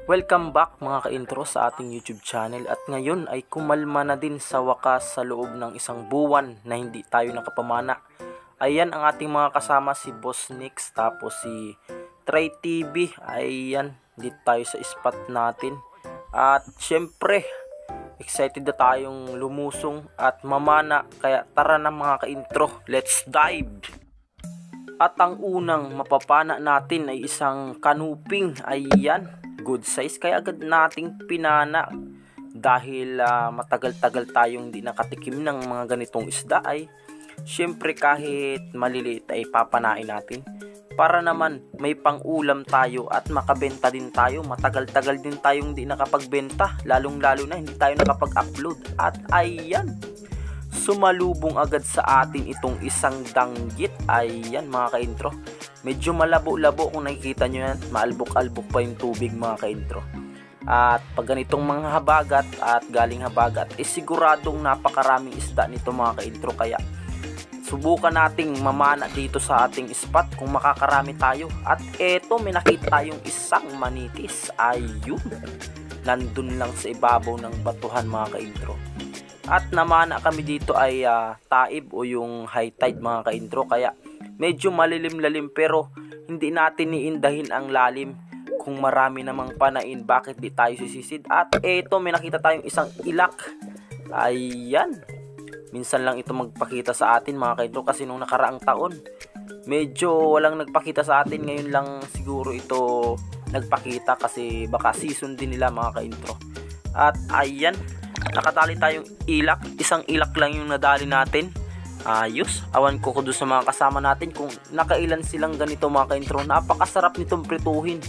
Welcome back mga ka-intro sa ating YouTube channel, at ngayon ay kumalma na din sa wakas sa loob ng isang buwan na hindi tayo nakapamana. Ayan ang ating mga kasama, si Boss Nix tapos si Try TV. Ayan, dito tayo sa spot natin. At syempre, excited na tayong lumusong at mamana, kaya tara na mga ka-intro, let's dive! At ang unang mapapana natin ay isang kanuping. Ayan, good size, kaya agad nating pinana. Dahil matagal-tagal tayong hindi nakatikim ng mga ganitong isda, ay syempre kahit maliliit ay papanain natin. Para naman may pang-ulam tayo at makabenta din tayo. Matagal-tagal din tayong hindi nakapagbenta, lalong-lalo na hindi tayo nakapag-upload. At ayan, sumalubong agad sa atin itong isang danggit. Ayan mga ka-intro, medyo malabo-labo kung nakikita nyo yan, maalbok-albok pa yung tubig mga ka-intro. At pag ganitong mga habagat at galing habagat, siguradong napakaraming isda nito mga ka-intro. Kaya subukan nating mamana dito sa ating spot kung makakarami tayo. At eto, may nakita tayong isang manitis. Ayun, nandun lang sa ibabaw ng batuhan mga ka-intro. At namana kami dito ay taib o yung high tide mga ka-intro. Kaya medyo malilim-lalim, pero hindi natin iindahin ang lalim. Kung marami namang panain, bakit di tayo sisisid? At eto, may nakita tayong isang ilak. Ayan, minsan lang ito magpakita sa atin mga ka-intro, kasi nung nakaraang taon medyo walang nagpakita sa atin. Ngayon lang siguro ito nagpakita, kasi baka season din nila mga ka-intro. At ayan, nakatali tayong ilak, isang ilak lang yung nadali natin. Ayos, awan ko doon sa mga kasama natin kung nakailan silang ganito mga ka-intro. Napakasarap nitong prituhin.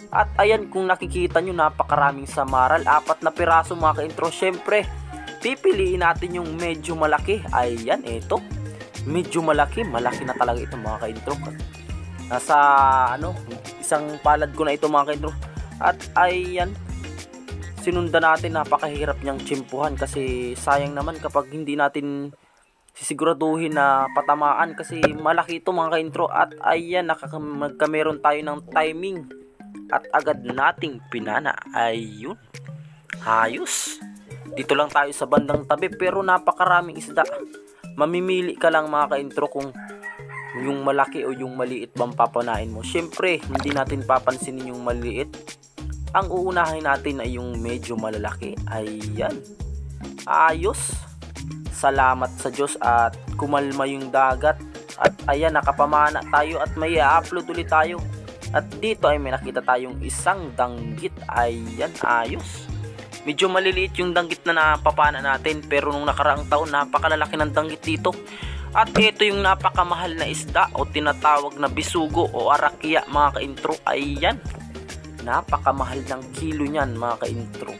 At ayan, kung nakikita nyo, napakaraming samaral, 4 na piraso mga ka-intro. Syempre, pipiliin natin yung medyo malaki. Ayan, ito, medyo malaki na talaga ito mga ka-intro. Nasa isang palad ko na ito mga ka-intro. At ayan, sinundan natin, napakahirap niyang tsimpuhan, kasi sayang naman kapag hindi natin sisiguraduhin na patamaan, kasi malaki ito mga ka-intro. At ayan, magkameron tayo ng timing at agad nating pinana. Ayun, ayos. Dito lang tayo sa bandang tabi, pero napakaraming isda. Mamimili ka lang mga ka-intro kung yung malaki o yung maliit bang papanain mo. Syempre, hindi natin papansinin yung maliit. Ang uunahin natin ay yung medyo malalaki. Ayan, ayos. Salamat sa Diyos at kumalma yung dagat. At ayan, nakapamana tayo at may i-upload ulit tayo. At dito ay may nakita tayong isang danggit. Ayan, ayos. Medyo maliliit yung danggit na napapana natin, pero nung nakaraang taon napakalalaki ng danggit dito. At ito yung napakamahal na isda o tinatawag na bisugo o arakya mga ka-intro. Ayan, napakamahal ng kilo niyan mga ka-intro.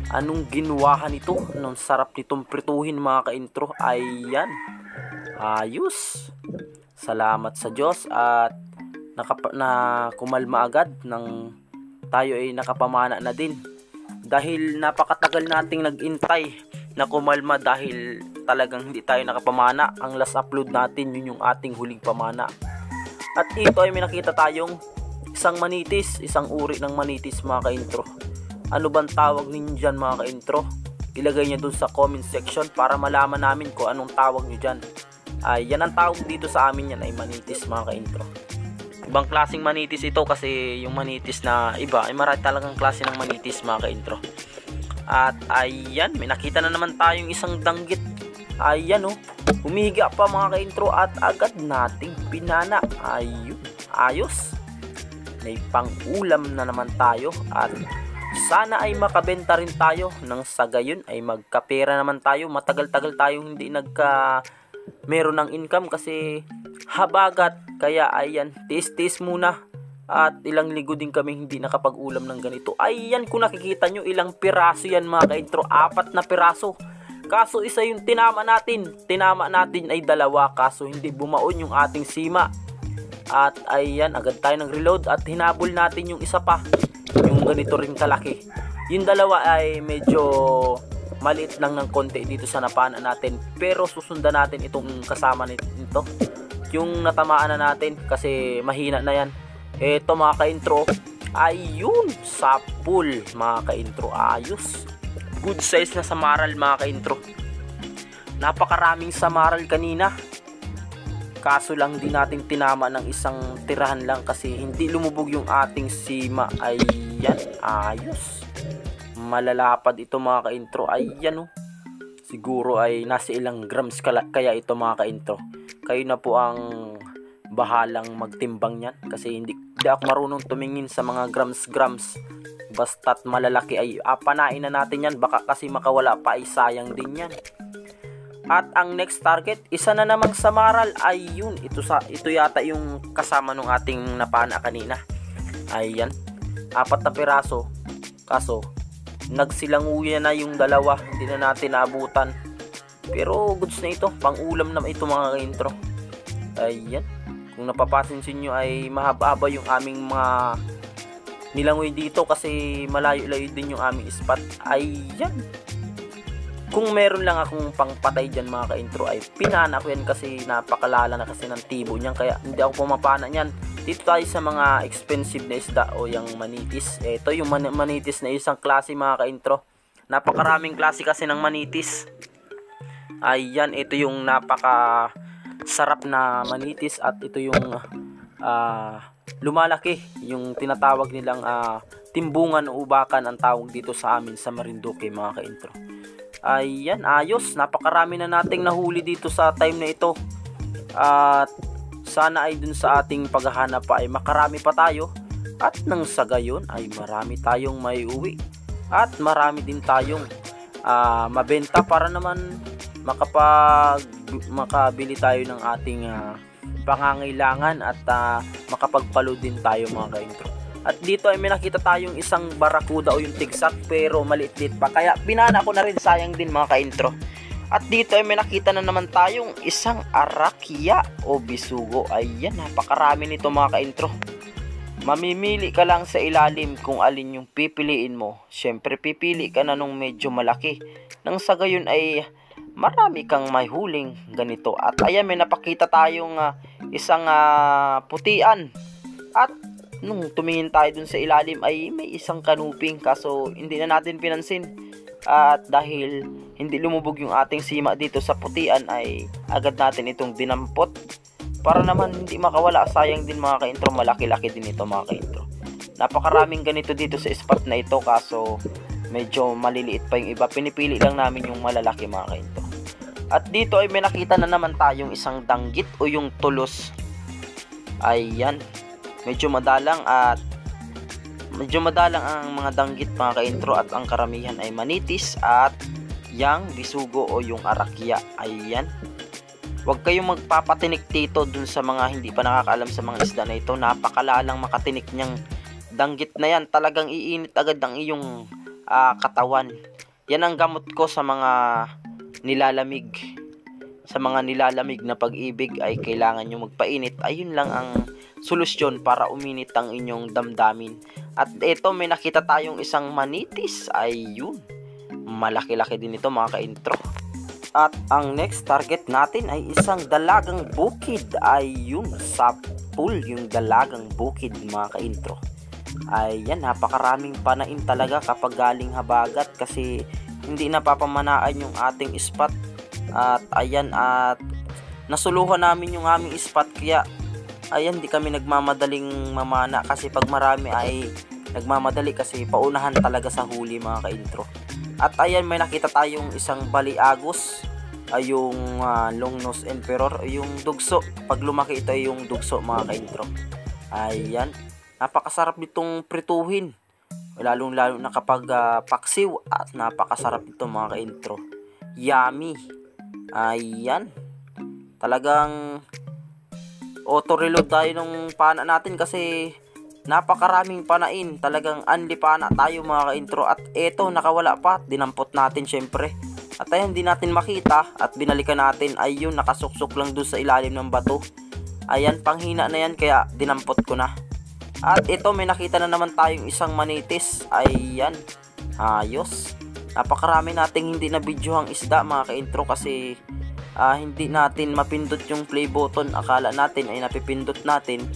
Anong ginuwahan ito? Anong sarap nitong prituhin mga ka-intro. Ayan, ayos. Salamat sa Diyos at kumalma agad nang tayo ay nakapamana na din. Dahil napakatagal nating nag-intay na kumalma, dahil talagang hindi tayo nakapamana. Ang last upload natin, yun yung ating huling pamana. At ito ay may nakita tayong isang manitis, isang uri ng manitis mga ka-intro. Ano bang tawag ninyo dyan mga ka-intro? Ilagay nyo dun sa comment section para malaman namin kung anong tawag nyo dyan. Yan ang tawag dito sa amin, yan ay manitis mga ka-intro. Ibang klaseng manitis ito, kasi yung manitis na iba ay marami talagang klase ng manitis mga ka-intro. At ayan, may nakita na naman tayong isang danggit. Ayan humihiga pa mga ka-intro at agad nating pinana. Ayun, ayos. May pang-ulam na naman tayo at sana ay makabenta rin tayo, nang sa gayon ay magkapera naman tayo. Matagal-tagal tayong hindi meron ng income kasi habagat. Kaya ayan, tis-tis muna. At ilang linggo din kami hindi nakapag-ulam ng ganito. Ayan, kung nakikita nyo, ilang piraso yan mga ka-intro, 4 na piraso. Kaso isa yung tinama natin ay 2, kaso hindi bumaon yung ating sima. At ayan, agad tayo ng reload at hinabol natin yung isa pa, yung ganito ring kalaki. Yung 2 ay medyo maliit lang ng konti dito sa napana natin, pero susundan natin itong kasama nito, yung natamaan na natin, kasi mahina na yan. Eto mga ka-intro, Ayun, sapul mga ka-intro, ayos. Good size na samaral mga ka-intro. Napakaraming samaral kanina. Kaso lang di natin tinama ng isang tirahan lang kasi hindi lumubog yung ating sima. Ayan, ayos. Malalapad ito mga ka-intro. Ayan oh. Siguro ay nasa ilang grams kaya ito mga ka-intro. Kayo na po ang bahalang magtimbang yan kasi hindi ako marunong tumingin sa mga grams. Basta't malalaki ay panain na natin yan. Baka kasi makawala pa ay sayang din yan. At ang next target, isa na namang samaral. Ayun, ito yata yung kasama nung ating napana kanina. Ayan, 4 na piraso. Kaso nagsilanguya na yung dalawa, hindi na natin naabutan. Pero goods na ito, pang ulam na ito mga ka-intro. Ayan, kung napapansin nyo ay mahaba-haba yung aming mga nilangoy dito kasi malayo-layo din yung aming spot. Ayan, kung meron lang akong pangpatay dyan mga ka-intro ay pinana ko yan kasi napakalala na kasi ng tibo niyan, kaya hindi ako pumapana niyan. Dito tayo sa mga expensive na isda o yung manitis. Ito yung manitis na isang klase mga ka-intro. Napakaraming klase kasi ng manitis. Ayan, ito yung napaka sarap na manitis at ito yung lumalaki, yung tinatawag nilang timbungan o ubakan ang tawag dito sa amin sa Marinduque mga ka-intro. Ayan, ayos, napakarami na nating nahuli dito sa time na ito. At sana ay dun sa ating paghahanap pa ay makarami pa tayo. At nang sa gayon ay marami tayong may uwi. At marami din tayong mabenta para naman makabili tayo ng ating pangangailangan at makapagpalo din tayo mga ka-intro. At dito ay may nakita tayong isang barakuda o yung tigsak pero maliit-liit pa. Kaya pinana ko na rin, sayang din mga ka-intro. At dito ay may nakita na naman tayong isang arakya o bisugo. Ayan, napakarami nito mga ka-intro. Mamimili ka lang sa ilalim kung alin yung pipiliin mo. Siyempre pipili ka na nung medyo malaki. Nang sa gayon ay marami kang may huling ganito. At ayan, may napakita tayong isang putian. At nung tumingin tayo dun sa ilalim ay may isang kanuping, kaso hindi na natin pinansin. At dahil hindi lumubog yung ating sima dito sa putian ay agad natin itong dinampot para naman hindi makawala. Sayang din mga ka-intro, malaki-laki din ito mga ka-intro. Napakaraming ganito dito sa spot na ito kaso medyo maliliit pa yung iba. Pinipili lang namin yung malalaki mga ka-intro. At dito ay may nakita na naman tayong isang danggit o yung tulos. Ayan, medyo madalang ang mga danggit mga ka-intro at ang karamihan ay manitis at yang bisugo o yung arakya. Ayan, huwag kayong magpapatinik dito dun sa mga hindi pa nakakaalam sa mga isda na ito. Napakalalang makatinik niyang danggit na yan, talagang iinit agad ang iyong katawan. Yan ang gamot ko sa mga nilalamig. Sa mga nilalamig na pag-ibig ay kailangan nyo magpainit. Ayun lang ang solusyon para uminit ang inyong damdamin. At ito may nakita tayong isang manitis. Ayun, malaki-laki din ito mga ka-intro. At ang next target natin ay isang dalagang bukid. Ayun, sapul yung dalagang bukid mga ka-intro. Ayan, napakaraming panain talaga kapag galing habagat kasi hindi napapamanaan yung ating spot. At ayan, at nasuluhan namin yung aming spot kaya ayan, di kami nagmamadaling mamana kasi pag marami ay nagmamadali kasi paunahan talaga sa huli mga ka-intro. At ayan, may nakita tayong isang baliagos ay yung long nose emperor, yung dugso. Pag lumaki ito ay yung dugso mga ka-intro. Ayan, napakasarap nitong prituhin, lalong lalo na kapag paksiw, at napakasarap nito mga ka-intro. Yummy. Ayan, talagang auto-reload tayo nung pana natin kasi napakaraming panain. Talagang unli pana tayo mga ka-intro. At eto, nakawala pa, dinampot natin syempre. At ayan, di natin makita at binalikan natin. Ayun, nakasuksok lang doon sa ilalim ng bato. Ayan, panghina na yan kaya dinampot ko na. At ito, may nakita na naman tayong isang manitis. Ayan, ayos. Napakarami nating hindi na videohang isda mga ka-intro kasi hindi natin mapindot yung play button. Akala natin ay napipindot natin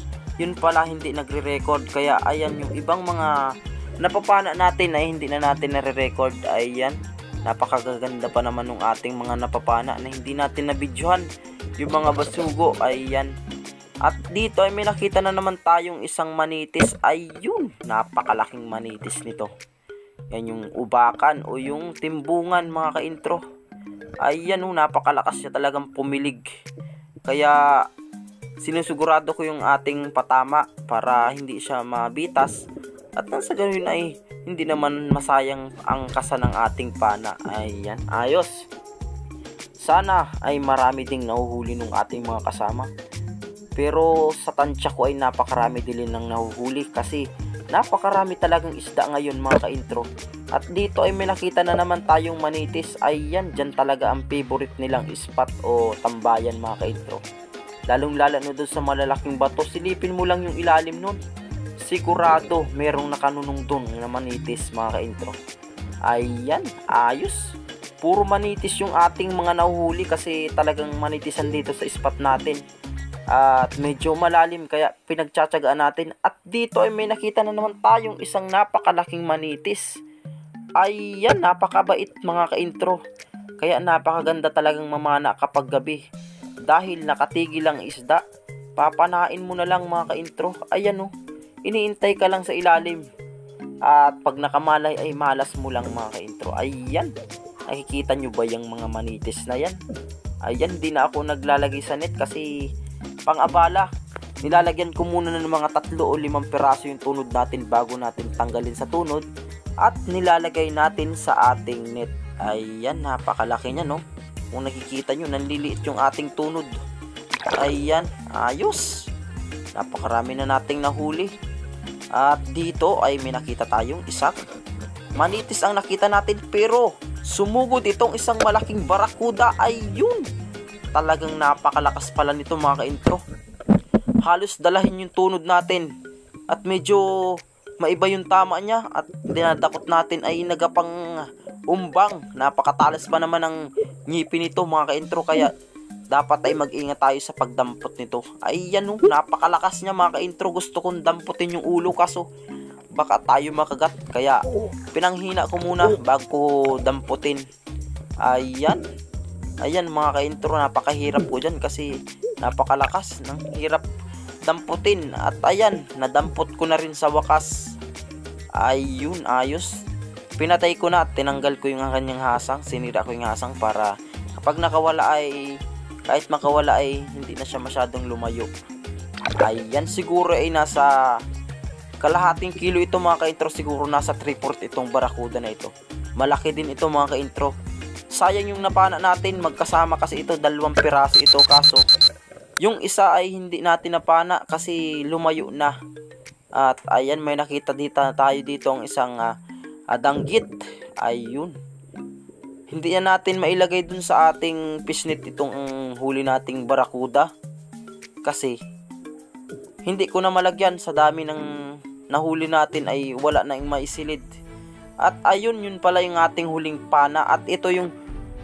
yun pala hindi nagre-record. Kaya ayan, yung ibang mga napapana natin ay hindi na natin nare-record. Ayan, napakaganda pa naman ng ating mga napapana na hindi natin nabidyohan, yung mga basugo. Ayan, at dito ay may nakita na naman tayong isang manitis. Ayun, napakalaking manitis nito. Yan yung ubakan o yung timbungan, mga ka-intro. Ayan, napakalakas niya talagang pumilig. Kaya sinusugurado ko yung ating patama para hindi siya mabitas. At nang sa ganun ay hindi naman masayang ang kasa ng ating pana. Ayan, ayos. Sana ay marami ding nahuhuli ng ating mga kasama. Pero sa tansya ko ay napakarami din ng nahuhuli kasi napakarami talagang isda ngayon, mga ka-intro. At dito ay may nakita na naman tayong manitis. Ayan, dyan talaga ang favorite nilang spot o tambayan, mga ka-intro. Lalong lalo na doon sa malalaking bato, silipin mo lang yung ilalim nun, sigurado merong nakanunong doon na manitis, mga ka-intro. Ayan, ayos. Puro manitis yung ating mga nahuhuli kasi talagang manitisan dito sa spot natin. At medyo malalim kaya pinagtsatsagaan natin. At dito ay may nakita na naman tayong isang napakalaking manitis. Ayan, napakabait, mga ka-intro. Kaya napakaganda talagang mamana kapag gabi. Dahil nakatigil ang isda, papanain mo na lang, mga ka-intro. Ayan, iniintay ka lang sa ilalim. At pag nakamalay ay malas mo lang, mga ka-intro. Ayan, nakikita nyo ba yung mga manitis na yan? Ayan, di na ako naglalagay sa net kasi pang-abala. Nilalagyan ko muna ng mga 3 o 5 piraso yung tunod natin bago natin tanggalin sa tunod. At nilalagay natin sa ating net. Ayan, napakalaki niya, no? Kung nakikita nyo, nanliliit yung ating tunod. Ayan, ayos. Napakarami na nating nahuli. At dito ay may nakita tayong isang manitis ang nakita natin, pero sumugod itong isang malaking barakuda. Ayun, talagang napakalakas pala nito, mga ka-intro. Halos dalahin yung tunod natin. At medyo maiba yung tama niya. At dinadakot natin ay nagapang umbang. Napakatalas pa naman ang ngipin nito, mga ka-intro. Kaya dapat ay mag-ingat tayo sa pagdampot nito. Ayan, napakalakas niya, mga ka-intro. Gusto kong damputin yung ulo kaso baka tayo makagat. Kaya pinanghina ko muna bago ko damputin. Ayan. Ayan, mga ka-intro, napakahirap ko dyan kasi napakalakas. Nang hirap damputin. At ayan, nadampot ko na rin sa wakas. Ayun, ayos. Pinatay ko na at tinanggal ko yung kanyang hasang. Sinira ko yung hasang para kapag nakawala ay, kahit makawala ay hindi na siya masyadong lumayo. Ayan, siguro ay nasa kalahating kilo ito, mga ka-intro. Siguro nasa 3/4 itong barakuda na ito. Malaki din ito, mga ka-intro. Sayang yung napana natin, magkasama kasi ito, 2 piraso ito. Kaso yung isa ay hindi natin napana kasi lumayo na. At ayan, may nakita tayo dito ang isang danggit. Ayun, hindi na natin mailagay dun sa ating pisnit itong huli nating barakuda kasi hindi ko na malagyan. Sa dami ng nahuli natin ay wala na yung maisilid. At ayun, yun pala yung ating huling pana. At ito yung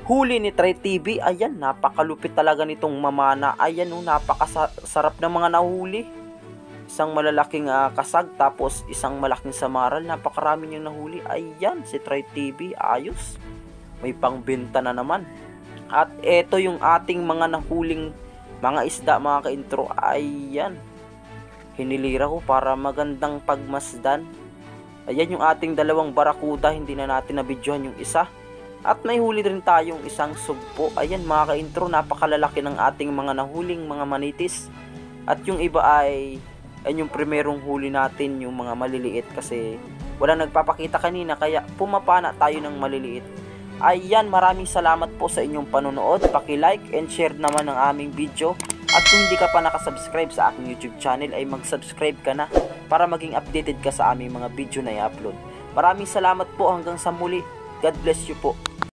huli ni Try TV. Ayan, napakalupit talaga nitong mamana. Ayan, napakasarap ng mga nahuli. Isang malalaking kasag, tapos isang malaking samaral. Napakarami niyang nahuli. Ayan, si Try TV, ayos. May pangbenta na naman. At ito yung ating mga nahuling mga isda, mga ka-intro. Ayan, hinilira ko para magandang pagmasdan. Ayan yung ating 2 barakuda. Hindi na natin nabidyohan yung isa. At may huli rin tayong isang sugpo. Ayan, mga ka-intro, napakalalaki ng ating mga nahuling mga manitis. At yung iba ay yung primerong huli natin, yung mga maliliit, kasi wala nagpapakita kanina kaya pumapana tayo ng maliliit. Ayan, maraming salamat po sa inyong panonood. Paki-like and share naman ang aming video. At kung hindi ka pa nakasubscribe sa aking YouTube channel ay mag-subscribe ka na para maging updated ka sa aming mga video na i-upload. Maraming salamat po, hanggang sa muli. God bless you po.